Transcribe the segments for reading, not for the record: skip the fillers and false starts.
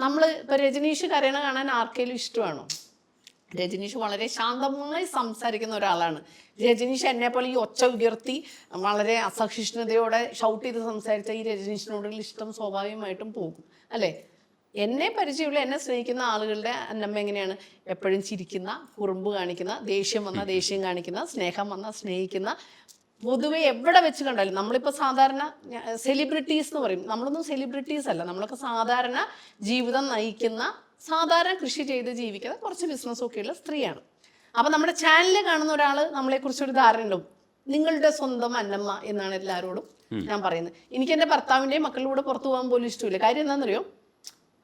നമ്മൾ ഇപ്പോൾ രജനീഷ് കരയണ കാണാൻ ആർക്കെങ്കിലും ഇഷ്ടമാണോ? രജനീഷ് വളരെ ശാന്തമായി സംസാരിക്കുന്ന ഒരാളാണ്. രജനീഷ് എന്നെ പോലെ ഈ ഒച്ച ഉയർത്തി വളരെ അസഹിഷ്ണുതയോടെ ഷൗട്ട് ചെയ്ത് സംസാരിച്ച ഈ രജനീഷിനോടുള്ള ഇഷ്ടം സ്വാഭാവികമായിട്ടും പോകും അല്ലേ? എന്നെ പരിചയമുള്ള എന്നെ സ്നേഹിക്കുന്ന ആളുകളുടെ അന്നമ്മ എങ്ങനെയാണ്? എപ്പോഴും ചിരിക്കുന്ന, കുറുമ്പ് കാണിക്കുന്ന, ദേഷ്യം വന്നാൽ ദേഷ്യം കാണിക്കുന്ന, സ്നേഹം വന്നാൽ സ്നേഹിക്കുന്ന. പൊതുവെ എവിടെ വെച്ച് കണ്ടാലും നമ്മളിപ്പോൾ സാധാരണ സെലിബ്രിറ്റീസ് എന്ന് പറയും, നമ്മളൊന്നും സെലിബ്രിറ്റീസ് അല്ല, നമ്മളൊക്കെ സാധാരണ ജീവിതം നയിക്കുന്ന, സാധാരണ കൃഷി ചെയ്ത് ജീവിക്കുന്ന കുറച്ച് ബിസിനസ്സൊക്കെയുള്ള സ്ത്രീയാണ്. അപ്പം നമ്മുടെ ചാനലിൽ കാണുന്ന ഒരാൾ നമ്മളെക്കുറിച്ചൊരു ധാരണ ഉണ്ടാവും, നിങ്ങളുടെ സ്വന്തം അന്നമ്മ എന്നാണ് എല്ലാവരോടും ഞാൻ പറയുന്നത്. എനിക്ക് എൻ്റെ ഭർത്താവിൻ്റെയും മക്കളുടെ കൂടെ പുറത്തു പോകാൻ പോലും ഇഷ്ടമില്ല. കാര്യം എന്താണെന്നറിയോ?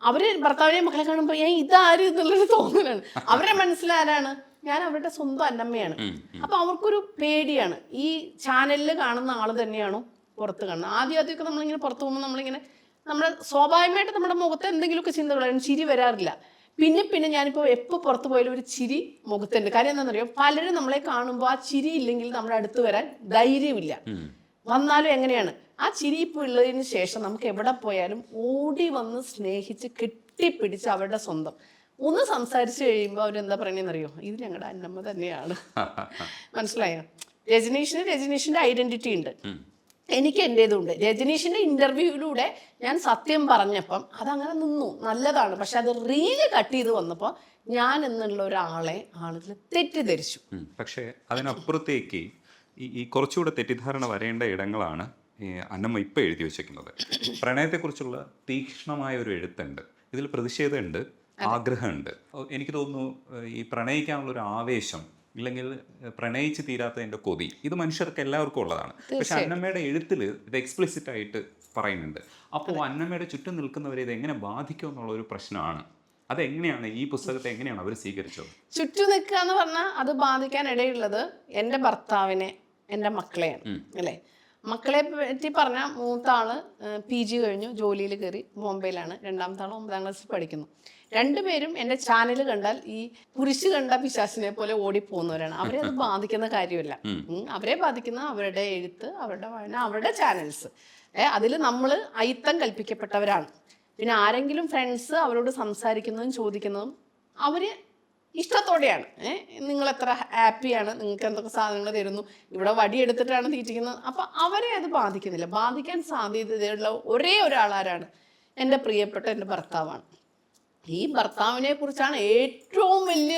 അവര് ഭർത്താവിനെയും മക്കളെ കാണുമ്പോൾ ഇതാര് എന്നുള്ളൊരു തോന്നലാണ്. അവരുടെ മനസ്സിലാരാണ്? ഞാൻ അവരുടെ സ്വന്തം അന്നമ്മയാണ്. അപ്പൊ അവർക്കൊരു പേടിയാണ്, ഈ ചാനലിൽ കാണുന്ന ആള് തന്നെയാണോ പുറത്ത് കാണുന്നത്. ആദ്യമൊക്കെ നമ്മളിങ്ങനെ പുറത്ത് പോകുമ്പോൾ നമ്മളിങ്ങനെ നമ്മുടെ സ്വാഭാവികമായിട്ട് നമ്മുടെ മുഖത്ത് എന്തെങ്കിലുമൊക്കെ ചിന്തകളാണ്, ചിരി വരാറില്ല. പിന്നെ ഞാനിപ്പോൾ എപ്പോൾ പുറത്ത് പോയാലും ഒരു ചിരി മുഖത്തുണ്ട്. കാര്യം എന്താണെന്നറിയോ? പലരും നമ്മളെ കാണുമ്പോൾ ആ ചിരി ഇല്ലെങ്കിൽ നമ്മുടെ അടുത്ത് വരാൻ ധൈര്യമില്ല. വന്നാലും എങ്ങനെയാണ്? ആ ചിരി ഇപ്പോൾ ഉള്ളതിന് ശേഷം നമുക്ക് എവിടെ പോയാലും ഓടി വന്ന് സ്നേഹിച്ച് കെട്ടിപ്പിടിച്ച് അവരുടെ സ്വന്തം ഒന്ന് സംസാരിച്ച് കഴിയുമ്പോൾ അവരെന്താ പറയണെന്നറിയോ? ഇത് ഞങ്ങളുടെ അന്നമ്മ തന്നെയാണ്. മനസ്സിലായോ? രജനീഷിന്റെ ഐഡന്റിറ്റി ഉണ്ട്, എനിക്ക് എൻ്റേതുണ്ട്. രജനീഷിന്റെ ഇന്റർവ്യൂവിലൂടെ ഞാൻ സത്യം പറഞ്ഞപ്പം അതങ്ങനെ നിന്നു, നല്ലതാണ്. പക്ഷെ അത് റീല് കട്ട് ചെയ്ത് വന്നപ്പോൾ ഞാൻ എന്നുള്ള ഒരാളെ ആളുകൾ തെറ്റിദ്ധരിച്ചു. പക്ഷേ അതിനപ്പുറത്തേക്ക് ഈ കുറച്ചുകൂടെ തെറ്റിദ്ധാരണ വരേണ്ട ഇടങ്ങളാണ് ഈ അന്നമ്മ ഇപ്പോൾ എഴുതി വെച്ചിരിക്കുന്നത്. പ്രണയത്തെക്കുറിച്ചുള്ള തീക്ഷ്ണമായ ഒരു എഴുത്തുണ്ട്, ഇതിൽ പ്രതിഷേധമുണ്ട്, ആഗ്രഹമുണ്ട്. എനിക്ക് തോന്നുന്നു ഈ പ്രണയിക്കാനുള്ളൊരു ആവേശം, ഇല്ലെങ്കിൽ പ്രണയിച്ച് തീരാത്തതിൻ്റെ കൊതി, ഇത് മനുഷ്യർക്ക് എല്ലാവർക്കും ഉള്ളതാണ്. പക്ഷെ അന്നമ്മയുടെ എഴുത്തിൽ ഇത് എക്സ്പ്ലിസിറ്റ് ആയിട്ട് പറയുന്നുണ്ട്. അപ്പോൾ അന്നമ്മയുടെ ചുറ്റും നിൽക്കുന്നവരെ ഇത് എങ്ങനെ ബാധിക്കും എന്നുള്ള ഒരു പ്രശ്നമാണ്. അതെങ്ങനെയാണ് ഈ പുസ്തകത്തെ എങ്ങനെയാണ് അവർ സ്വീകരിച്ചത്? ചുറ്റും നിൽക്കുക എന്ന് പറഞ്ഞാൽ അത് ബാധിക്കാൻ ഇടയുള്ളത് എൻ്റെ ഭർത്താവിനെ, എൻ്റെ മക്കളെയാണ് അല്ലേ? മക്കളെ പറ്റി പറഞ്ഞാൽ മൂത്ത ആള് PG കഴിഞ്ഞു, ജോലിയിൽ കയറി ബോംബെയിലാണ്. രണ്ടാമത്തെ ആൾ 9ാം ക്ലാസ്സിൽ പഠിക്കുന്നു. രണ്ടുപേരും എൻ്റെ ചാനൽ കണ്ടാൽ ഈ കുരിശ് കണ്ട പിശാചിനെ പോലെ ഓടിപ്പോകുന്നവരാണ്. അവരെ അത് ബാധിക്കുന്ന കാര്യമല്ല. അവരെ ബാധിക്കുന്ന അവരുടെ എഴുത്ത്, അവരുടെ വായന, അവരുടെ ചാനൽസ്. അതിൽ നമ്മൾ അയിത്തം കൽപ്പിക്കപ്പെട്ടവരാണ്. പിന്നെ ആരെങ്കിലും ഫ്രണ്ട്സ് അവരോട് സംസാരിക്കുന്നതും ചോദിക്കുന്നതും അവര് ഇഷ്ടത്തോടെയാണ്. നിങ്ങൾ എത്ര ഹാപ്പിയാണ്, നിങ്ങൾക്ക് എന്തൊക്കെ സാധനങ്ങൾ തരുന്നു, ഇവിടെ വടിയെടുത്തിട്ടാണ് തീറ്റിക്കുന്നത്. അപ്പം അവരെ അത് ബാധിക്കുന്നില്ല. ബാധിക്കാൻ സാധ്യതയുള്ള ഒരേ ഒരാളാരാണ്? എൻ്റെ പ്രിയപ്പെട്ട എൻ്റെ ഭർത്താവാണ്. ഈ ഭർത്താവിനെ കുറിച്ചാണ് ഏറ്റവും വലിയ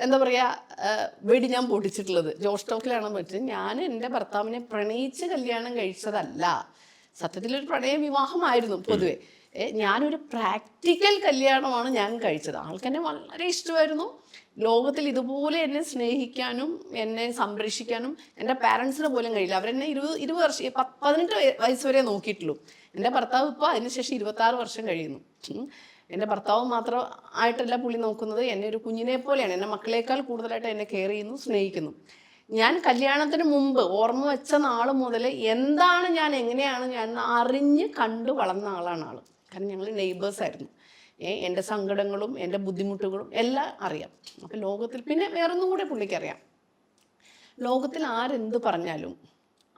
എന്താ പറയുക വെടി ഞാൻ പൊട്ടിച്ചിട്ടുള്ളത്. ജോഷ് ടോക്കിലാണ് പറ്റുന്നത്. ഞാൻ എൻ്റെ ഭർത്താവിനെ പ്രണയിച്ച് കല്യാണം കഴിച്ചതല്ല, സത്യത്തിലൊരു പ്രണയ വിവാഹമായിരുന്നു. പൊതുവെ ഞാനൊരു പ്രാക്ടിക്കൽ കല്യാണമാണ് ഞാൻ കഴിച്ചത്. ആൾക്കെന്നെ വളരെ ഇഷ്ടമായിരുന്നു. ലോകത്തിൽ ഇതുപോലെ എന്നെ സ്നേഹിക്കാനും എന്നെ സംരക്ഷിക്കാനും എൻ്റെ പാരൻസിന് പോലും കഴിയില്ല. അവരെന്നെ 20 വർഷം 18 വയസ്സ് വരെ നോക്കിയിട്ടുള്ളൂ. എൻ്റെ ഭർത്താവ് ഇപ്പോൾ അതിനുശേഷം 26 വർഷം കഴിയുന്നു. എൻ്റെ ഭർത്താവ് മാത്രം ആയിട്ടല്ല പുള്ളി നോക്കുന്നത്, എന്നെ ഒരു കുഞ്ഞിനെ പോലെയാണ്. എൻ്റെ മക്കളേക്കാൾ കൂടുതലായിട്ട് എന്നെ കെയർ ചെയ്യുന്നു, സ്നേഹിക്കുന്നു. ഞാൻ കല്യാണത്തിന് മുമ്പ് ഓർമ്മ വെച്ച നാൾ മുതൽ എന്താണ് ഞാൻ, എങ്ങനെയാണ് ഞാൻ അറിഞ്ഞ് കണ്ടു വളർന്ന ആളാണ് ആൾ. കാരണം ഞങ്ങൾ നെയ്ബേഴ്സ് ആയിരുന്നു. എൻ്റെ സങ്കടങ്ങളും എൻ്റെ ബുദ്ധിമുട്ടുകളും എല്ലാം അറിയാം. അപ്പം ലോകത്തിൽ പിന്നെ വേറൊന്നും കൂടെ പുള്ളിക്കറിയാം. ലോകത്തിൽ ആരെന്ത് പറഞ്ഞാലും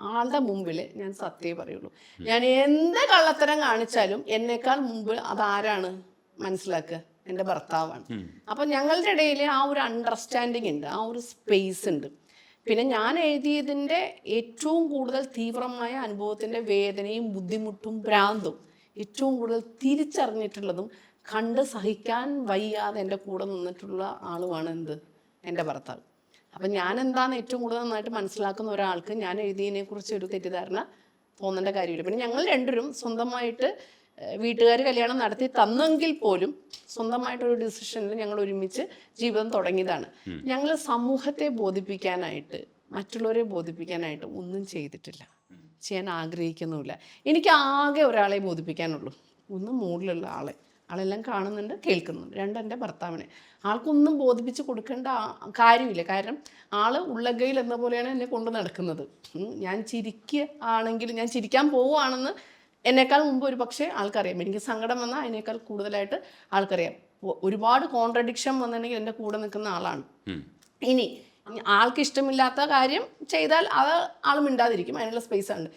ആളുടെ മുമ്പിൽ ഞാൻ സത്യമേ പറയുള്ളൂ. ഞാൻ എന്ത് കള്ളത്തരം കാണിച്ചാലും എന്നേക്കാൾ മുമ്പ് അതാരാണ് മനസ്സിലാക്കുക? എൻ്റെ ഭർത്താവാണ്. അപ്പം ഞങ്ങളുടെ ഇടയിൽ ആ ഒരു അണ്ടർസ്റ്റാൻഡിങ് ഉണ്ട്, ആ ഒരു സ്പേസ് ഉണ്ട്. പിന്നെ ഞാൻ എഴുതിയതിൻ്റെ ഏറ്റവും കൂടുതൽ തീവ്രമായ അനുഭവത്തിൻ്റെ വേദനയും ബുദ്ധിമുട്ടും ഭ്രാന്തും ഏറ്റവും കൂടുതൽ തിരിച്ചറിഞ്ഞിട്ടുള്ളതും കണ്ട് സഹിക്കാൻ വയ്യാതെ എൻ്റെ കൂടെ നിന്നിട്ടുള്ള ആളുമാണ് എൻ്റെ ഭർത്താവ്. അപ്പം ഞാൻ എന്താണെന്ന് ഏറ്റവും കൂടുതൽ നന്നായിട്ട് മനസ്സിലാക്കുന്ന ഒരാൾക്ക് ഞാൻ എഴുതിയതിനെക്കുറിച്ച് ഒരു തെറ്റിദ്ധാരണ തോന്നേണ്ട കാര്യമില്ല. പിന്നെ ഞങ്ങൾ രണ്ടുപേരും സ്വന്തമായിട്ട് വീട്ടുകാർ കല്യാണം നടത്തി തന്നെങ്കിൽ പോലും സ്വന്തമായിട്ടൊരു ഡിസിഷനിൽ ഞങ്ങൾ ഒരുമിച്ച് ജീവിതം തുടങ്ങിയതാണ്. ഞങ്ങൾ സമൂഹത്തെ ബോധിപ്പിക്കാനായിട്ട്, മറ്റുള്ളവരെ ബോധിപ്പിക്കാനായിട്ട് ഒന്നും ചെയ്തിട്ടില്ല, ചെയ്യാൻ ആഗ്രഹിക്കുന്നുമില്ല. എനിക്ക് ആകെ ഒരാളെ ബോധിപ്പിക്കാനുള്ളൂ. ഒന്ന് മുകളിലുള്ള ആളെല്ലാം കാണുന്നുണ്ട്, കേൾക്കുന്നുണ്ട്. എൻ്റെ ഭർത്താവിനെ. ആൾക്കൊന്നും ബോധിപ്പിച്ച് കൊടുക്കേണ്ട കാര്യമില്ല. കാരണം ആള് ഉള്ളകയിൽ എന്ന പോലെയാണ് എന്നെ കൊണ്ട് നടക്കുന്നത്. ഞാൻ ഞാൻ ചിരിക്കാൻ പോവുകയാണെന്ന് എന്നേക്കാൾ മുമ്പ് ഒരു പക്ഷേ ആൾക്കറിയാം. എനിക്ക് സങ്കടം വന്നാൽ അതിനേക്കാൾ കൂടുതലായിട്ട് ആൾക്കറിയാം. ഒരുപാട് കോൺട്രഡിക്ഷൻ വന്നിട്ടുണ്ടെങ്കിൽ എൻ്റെ കൂടെ നിൽക്കുന്ന ആളാണ്. ഇനി ആൾക്ക് ഇഷ്ടമില്ലാത്ത കാര്യം ചെയ്താൽ അത് ആൾ മിണ്ടാതിരിക്കും, അതിനുള്ള സ്പേസ് ഉണ്ട്.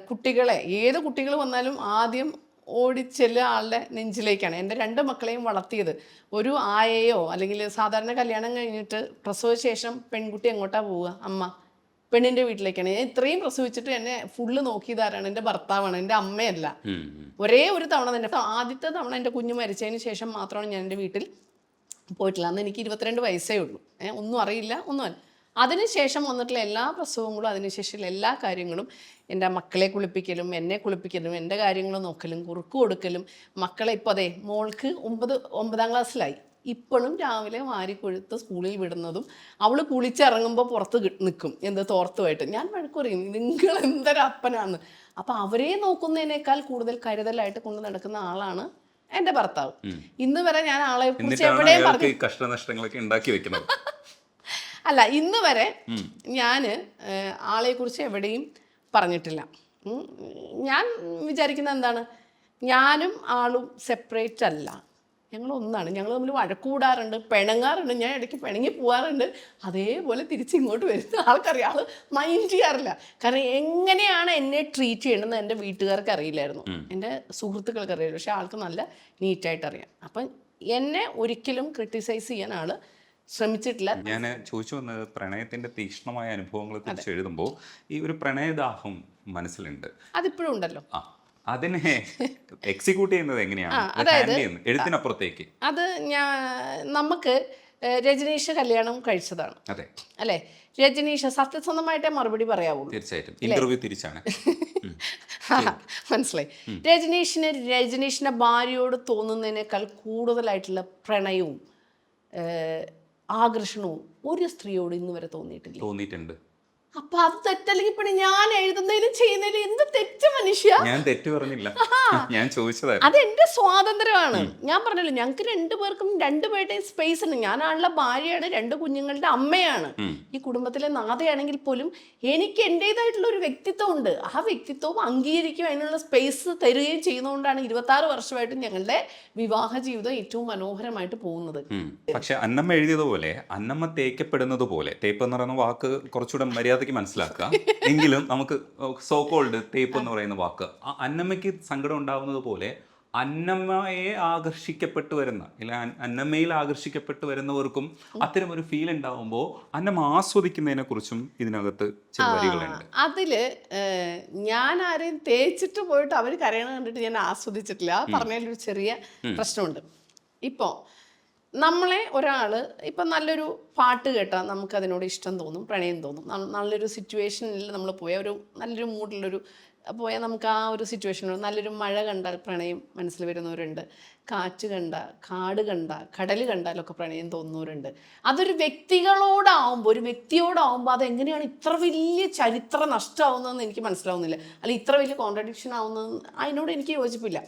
കുട്ടികളെ, ഏത് കുട്ടികൾ വന്നാലും ആദ്യം ഓടിച്ചെല്ലുക ആളുടെ നെഞ്ചിലേക്കാണ്. എൻ്റെ 2 മക്കളെയും വളർത്തിയത് ഒരു ആയയോ അല്ലെങ്കിൽ സാധാരണ കല്യാണം കഴിഞ്ഞിട്ട് പ്രസവ ശേഷം പെൺകുട്ടി എങ്ങോട്ടാ പോവുക? അമ്മ പെണ്ണിൻ്റെ വീട്ടിലേക്കാണ്. ഞാൻ ഇത്രയും പ്രസവിച്ചിട്ട് എന്നെ ഫുള്ള് നോക്കിയതാരാണ്? എൻ്റെ ഭർത്താവാണ്, എൻ്റെ അമ്മയല്ല. ഒരേ ഒരു തവണ തന്നെ, ആദ്യത്തെ തവണ എൻ്റെ കുഞ്ഞ് മരിച്ചതിന് ശേഷം മാത്രമാണ് ഞാൻ എൻ്റെ വീട്ടിൽ പോയിട്ടില്ല. അന്ന് എനിക്ക് 22 വയസ്സേ ഉള്ളൂ. ഒന്നും അറിയില്ല, ഒന്നും. അതിനുശേഷം വന്നിട്ടുള്ള എല്ലാ പ്രസവങ്ങളും അതിനുശേഷമുള്ള എല്ലാ കാര്യങ്ങളും എൻ്റെ മക്കളെ കുളിപ്പിക്കലും എന്നെ കുളിപ്പിക്കലും എൻ്റെ കാര്യങ്ങൾ നോക്കലും കുറുക്ക് കൊടുക്കലും മക്കളെ ഇപ്പോൾ അതെ മോൾക്ക് 9ാം ക്ലാസ്സിലായി. ഇപ്പോഴും രാവിലെ വാരിക്കൊഴുത്ത് സ്കൂളിൽ വിടുന്നതും അവൾ കുളിച്ചിറങ്ങുമ്പോൾ പുറത്ത് നിൽക്കും തോർത്തുമായിട്ട്. ഞാൻ വഴക്ക് പറയും, നിങ്ങൾ എന്തൊരപ്പനാന്ന്. അപ്പം അവരെ നോക്കുന്നതിനേക്കാൾ കൂടുതൽ കരുതലായിട്ട് കൊണ്ട് നടക്കുന്ന ആളാണ് എൻ്റെ ഭർത്താവ്. ഇന്ന് വരെ ഞാൻ ആളെ കുറിച്ച് എവിടെയും പറഞ്ഞു കഷ്ടനഷ്ടങ്ങളൊക്കെ ഉണ്ടാക്കി വെക്കുന്നത് അല്ല, ഇന്ന് വരെ ഞാൻ ആളെക്കുറിച്ച് എവിടെയും പറഞ്ഞിട്ടില്ല. ഞാൻ വിചാരിക്കുന്നത് എന്താണ്, ഞാനും ആളും സെപ്പറേറ്റ് അല്ല, ഞങ്ങൾ ഒന്നാണ്. ഞങ്ങൾ തമ്മിൽ വഴക്കൂടാറുണ്ട്, പിണങ്ങാറുണ്ട്, ഞാൻ ഇടയ്ക്ക് പിണങ്ങി പോകാറുണ്ട്. അതേപോലെ തിരിച്ചിങ്ങോട്ട് വരുന്ന ആൾക്കറിയാം, ആൾ മൈൻഡ് ചെയ്യാറില്ല. കാരണം എങ്ങനെയാണ് എന്നെ ട്രീറ്റ് ചെയ്യണമെന്ന് എൻ്റെ വീട്ടുകാർക്ക് അറിയില്ലായിരുന്നു, എൻ്റെ സുഹൃത്തുക്കൾക്ക് അറിയില്ല. പക്ഷെ ആൾക്ക് നല്ല നീറ്റായിട്ട് അറിയാം. അപ്പം എന്നെ ഒരിക്കലും ക്രിട്ടിസൈസ് ചെയ്യാൻ ആൾ ശ്രമിച്ചിട്ടില്ല. ഞാൻ ചോദിച്ചു വന്നത് പ്രണയത്തിന്റെ തീക്ഷ്ണമായ അനുഭവങ്ങളെ കുറിച്ച് എഴുതുമ്പോൾ ഈ ഒരു പ്രണയദാഹം മനസ്സിലുണ്ട്, അതിപ്പോഴും ഉണ്ടല്ലോ. അതിനെ എക്സിക്യൂട്ട് ചെയ്യുന്നത് എങ്ങനെയാണ്? അതായത് എഴുത്തിനപ്പുറത്തേക്ക് അത് നമുക്ക് രജനീഷ് കല്യാണം കഴിച്ചതാണ്, അതെ അല്ലേ? രജനീഷ് സത്യസന്ധമായിട്ടേ മറുപടി പറയാവുള്ളൂ. തീർച്ചയായിട്ടും ഇന്റർവ്യൂ തിരിച്ചാണ്. മനസ്സിലായി. രജനീഷിന്റെ ഭാര്യയോട് തോന്നുന്നതിനേക്കാൾ കൂടുതലായിട്ടുള്ള പ്രണയവും ആകർഷണവും ഒരു സ്ത്രീയോട് ഇന്ന് വരെ തോന്നിയിട്ടുണ്ട്. അപ്പൊ അത് തെറ്റല്ലെങ്കിൽ പിന്നെ ഞാൻ എഴുതുന്നതിലും ചെയ്യുന്നതിലും എന്ത് തെറ്റ് മനുഷ്യ? ഞാൻ തെറ്റ് പറഞ്ഞില്ല, ഞാൻ ചോദിച്ചതായിരുന്നു. അത് എന്റെ സ്വാതന്ത്ര്യമാണ്. ഞാൻ പറഞ്ഞല്ലോ, ഞങ്ങൾക്ക് 2 പേർക്കും 2 പേരുടെയും സ്പേസ് ഉണ്ട്. ഞാനാണുള്ള ഭാര്യയാണ്, 2 കുഞ്ഞുങ്ങളുടെ അമ്മയാണ്, ഈ കുടുംബത്തിലെ നാഥയാണെങ്കിൽ പോലും എനിക്ക് എൻ്റെതായിട്ടുള്ള ഒരു വ്യക്തിത്വം ഉണ്ട്. ആ വ്യക്തിത്വം അംഗീകരിക്കും, അതിനുള്ള സ്പേസ് തരികയും ചെയ്യുന്നതുകൊണ്ടാണ് 26 വർഷമായിട്ട് ഞങ്ങളുടെ വിവാഹ ജീവിതം ഏറ്റവും മനോഹരമായിട്ട് പോകുന്നത്. പക്ഷെ അന്നമ്മ എഴുതിയതുപോലെ അന്നമ്മ തേക്കപ്പെടുന്നത് പോലെ, തേപ്പ് എന്ന് പറയുന്ന വാക്ക് കുറച്ചുകൂടെ മര്യാദ മനസ്സിലാക്കുക എങ്കിലും നമുക്ക് സോ കോൾഡ് തേപ്പ് എന്ന് പറയുന്ന വാക്ക് അന്നമ്മയ്ക്ക് സങ്കടം ഉണ്ടാവുന്നത് പോലെ അന്നമ്മയെ ആകർഷിക്കപ്പെട്ടു വരുന്ന അന്നമ്മയിൽ ആകർഷിക്കപ്പെട്ടു വരുന്നവർക്കും അത്തരം ഒരു ഫീൽ ഉണ്ടാവുമ്പോൾ അന്നമ്മ ആസ്വദിക്കുന്നതിനെ കുറിച്ചും ഇതിനകത്ത് ചില വരികളുണ്ട്. അതില് ഞാൻ ആരെയും തേച്ചിട്ട് പോയിട്ട് അവർ കരയണ കണ്ടിട്ട് ഞാൻ ആസ്വദിച്ചിട്ടില്ല. പറഞ്ഞതിലൊരു ചെറിയ പ്രശ്നമുണ്ട്. ഇപ്പോൾ നമ്മളെ ഒരാൾ ഇപ്പം നല്ലൊരു പാട്ട് കേട്ടാൽ നമുക്കതിനോട് ഇഷ്ടം തോന്നും, പ്രണയം തോന്നും. നല്ലൊരു സിറ്റുവേഷനിൽ നമ്മൾ നല്ലൊരു മൂഡിലൊരു പോയാൽ നമുക്ക് ആ ഒരു സിറ്റുവേഷനിൽ നല്ലൊരു മഴ കണ്ടാൽ പ്രണയം മനസ്സിൽ വരുന്നവരുണ്ട്, കാറ്റ് കണ്ട, കാട് കണ്ട, കടൽ കണ്ടാലൊക്കെ പ്രണയം തോന്നുന്നവരുണ്ട്. അതൊരു വ്യക്തിയോടാവുമ്പോൾ അതെങ്ങനെയാണ് ഇത്ര വലിയ ചരിത്ര നഷ്ടമാവുന്നതെന്ന് എനിക്ക് മനസ്സിലാവുന്നില്ല, അല്ലെങ്കിൽ ഇത്ര വലിയ കോൺട്രഡിക്ഷൻ ആവുന്നതെന്ന് അതിനോട് എനിക്ക് യോജിപ്പില്ല.